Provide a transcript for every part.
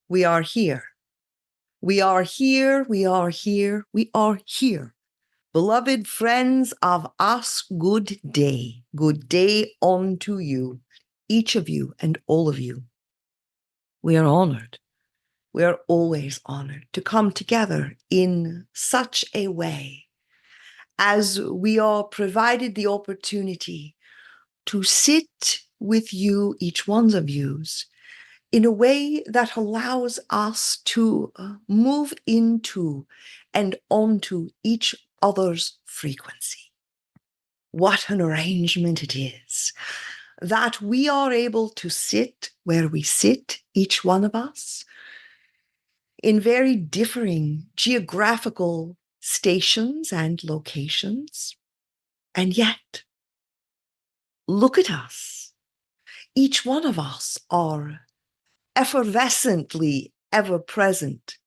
We are here. We are here. We are here. We are here. Beloved friends of us, good day. Good day unto you, each of you and all of you. We are honored. We are always honored to come together in such a way as we are provided the opportunity to sit with you, each one of yous, in a way that allows us to move into and onto each other's frequency. What an arrangement it is that we are able to sit where we sit, each one of us, in very differing geographical stations and locations. And yet, look at us. Each one of us are effervescently ever present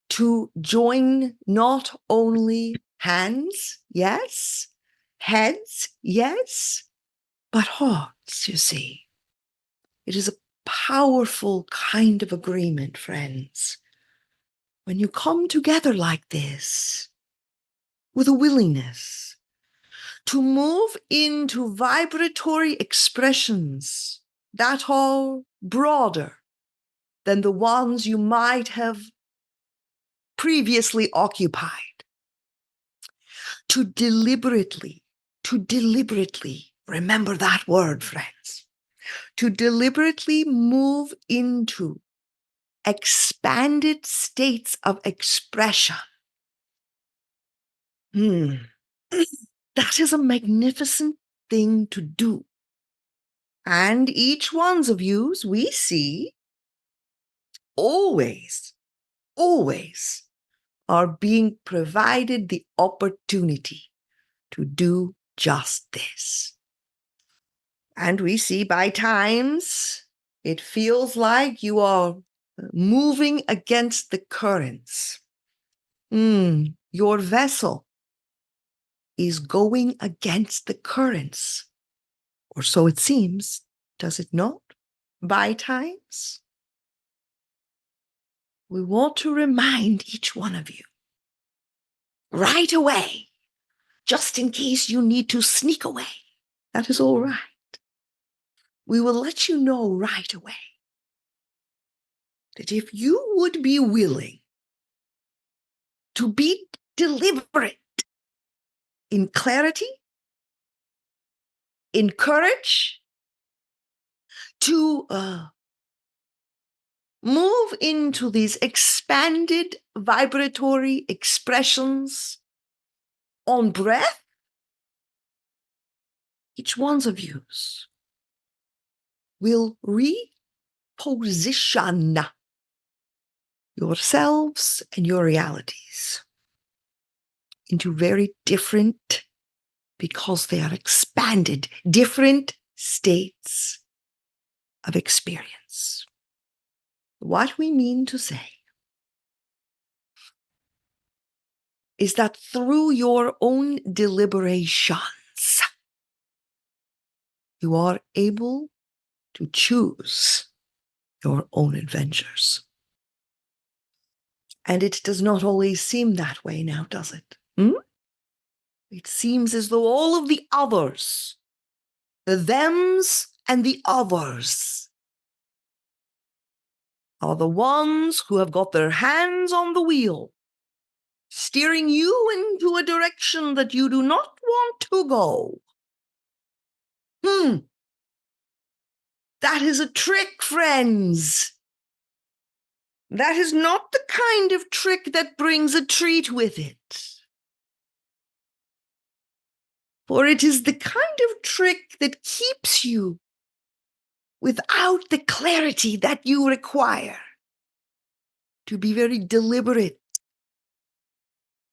to join not only hands, yes, heads, yes, but hearts, you see. It is a powerful kind of agreement, friends. When you come together like this, with a willingness to move into vibratory expressions that are broader than the ones you might have previously occupied, to deliberately, remember that word, friends, to deliberately move into expanded states of expression. That is a magnificent thing to do. And each one of you, we see, always are being provided the opportunity to do just this. And we see by times it feels like you are moving against the currents. Your vessel is going against the currents, or so it seems, does it not? By times. We want to remind each one of you right away, just in case you need to sneak away. That is all right. We will let you know right away that if you would be willing to be deliberate in clarity, in courage, to move into these expanded vibratory expressions on breath, each one of you will reposition yourselves and your realities into very different, because they are expanded, different states of experience. What we mean to say is that through your own deliberations, you are able to choose your own adventures. And it does not always seem that way now, does it? It seems as though all of the others, the thems and the others, are the ones who have got their hands on the wheel, steering you into a direction that you do not want to go. That is a trick, friends. That is not the kind of trick that brings a treat with it. For it is the kind of trick that keeps you without the clarity that you require to be very deliberate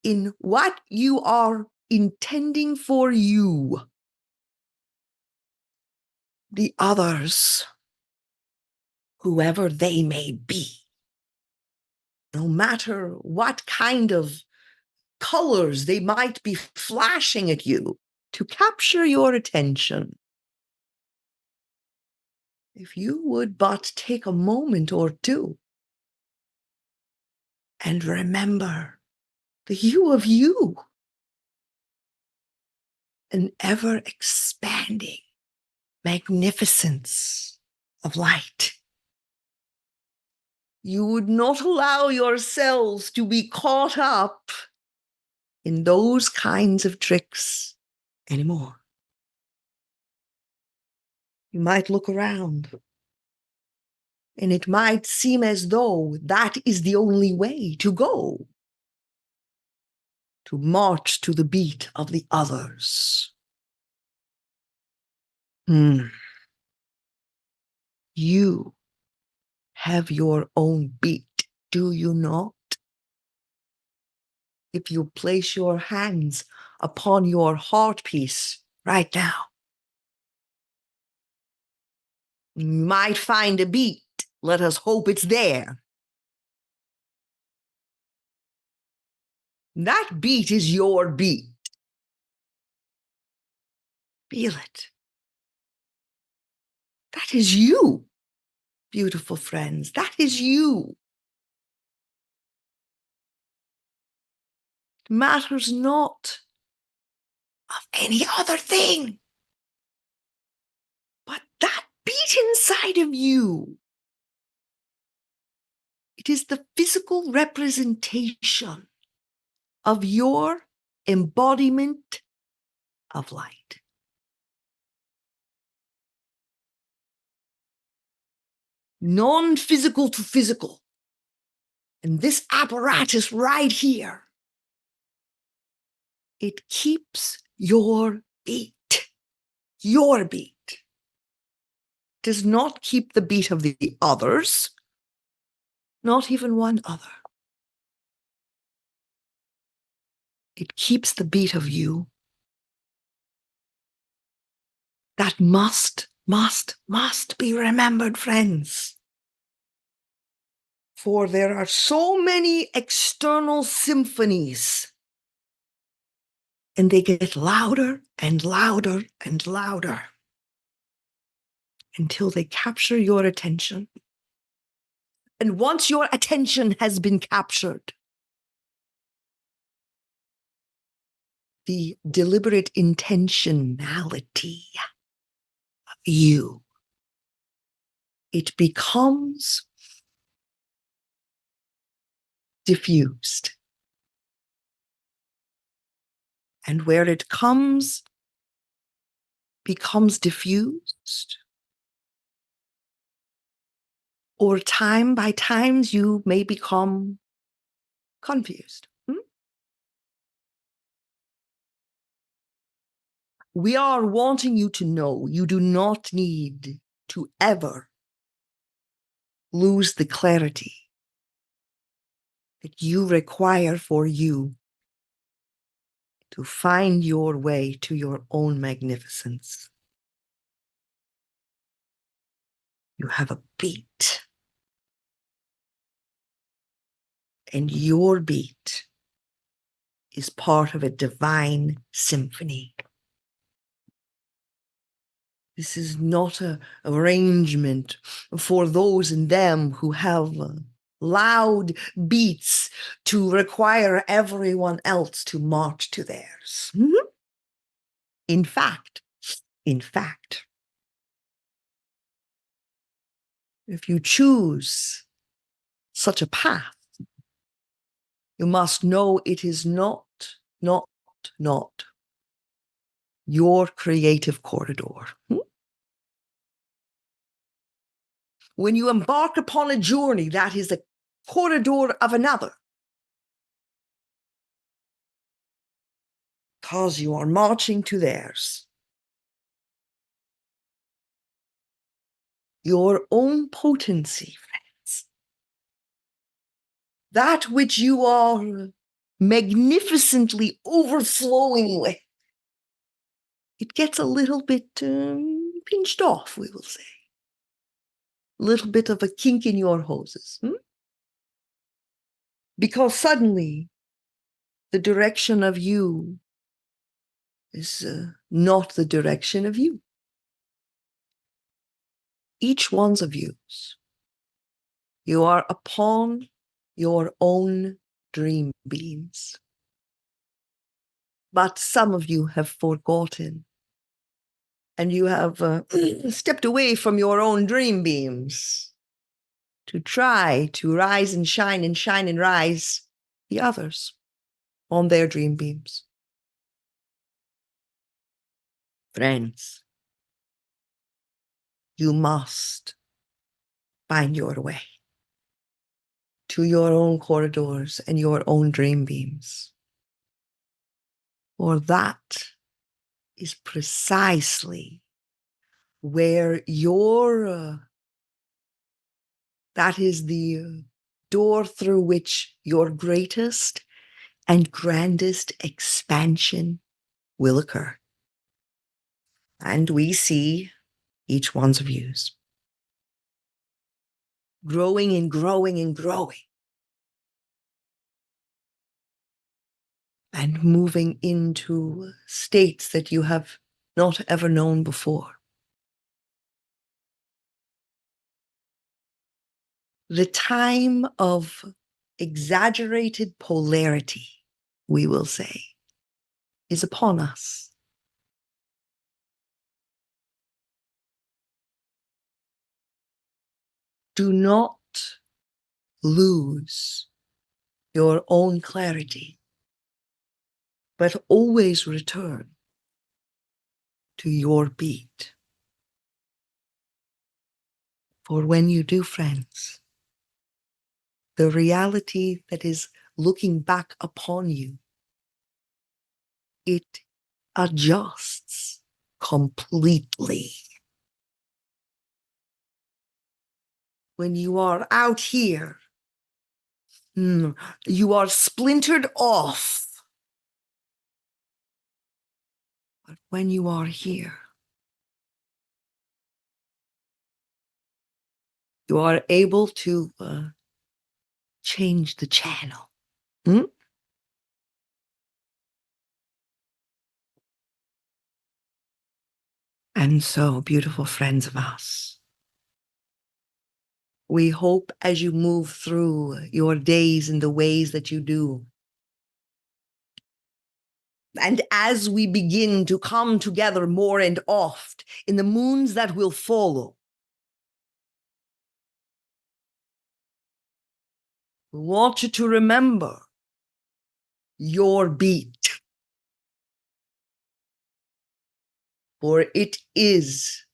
in what you are intending for you. The others, whoever they may be, no matter what kind of colors they might be flashing at you to capture your attention. If you would but take a moment or two and remember the you of you, an ever expanding magnificence of light. You would not allow yourselves to be caught up in those kinds of tricks anymore. You might look around, and it might seem as though that is the only way to go, to march to the beat of the others. You have your own beat, do you not? If you place your hands upon your heart piece right now, you might find a beat. Let us hope it's there. That beat is your beat. Feel it. That is you, beautiful friends. That is you. It matters not of any other thing, but that beat inside of you. It is the physical representation of your embodiment of light. Non-physical to physical. And this apparatus right here, it keeps your beat. Your beat. Does not keep the beat of the others, not even one other. It keeps the beat of you. That must be remembered, friends. For there are so many external symphonies, and they get louder and louder and louder until they capture your attention. And once your attention has been captured, the deliberate intentionality of you, it becomes diffused. And where it becomes diffused, or time by times you may become confused. We are wanting you to know you do not need to ever lose the clarity that you require for you to find your way to your own magnificence. You have a beat, and your beat is part of a divine symphony. This is not an arrangement for those in them who have loud beats to require everyone else to march to theirs. In fact, if you choose such a path, you must know it is not your creative corridor. When you embark upon a journey that is a corridor of another, because you are marching to theirs, your own potency, friends, that which you are magnificently overflowing with, it gets a little bit pinched off, we will say. A little bit of a kink in your hoses. Because suddenly the direction of you is not the direction of you. Each one's of yous. You are upon your own dream beams. But some of you have forgotten, and you have stepped away from your own dream beams to try to rise and shine and rise the others on their dream beams. Friends, you must find your way to your own corridors and your own dream beams. For that is precisely where that is the door through which your greatest and grandest expansion will occur. And we see each one's views growing and growing and growing, and moving into states that you have not ever known before. The time of exaggerated polarity, we will say, is upon us. Do not lose your own clarity, but always return to your beat. For when you do, friends, the reality that is looking back upon you, it adjusts completely. When you are out here, you are splintered off. But when you are here, you are able to change the channel. And so, beautiful friends of us, we hope as you move through your days in the ways that you do, and as we begin to come together more and oft in the moons that will follow, we want you to remember your beat, for it is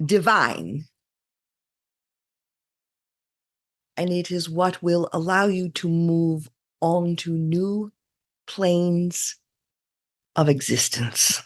divine, and it is what will allow you to move on to new planes of existence.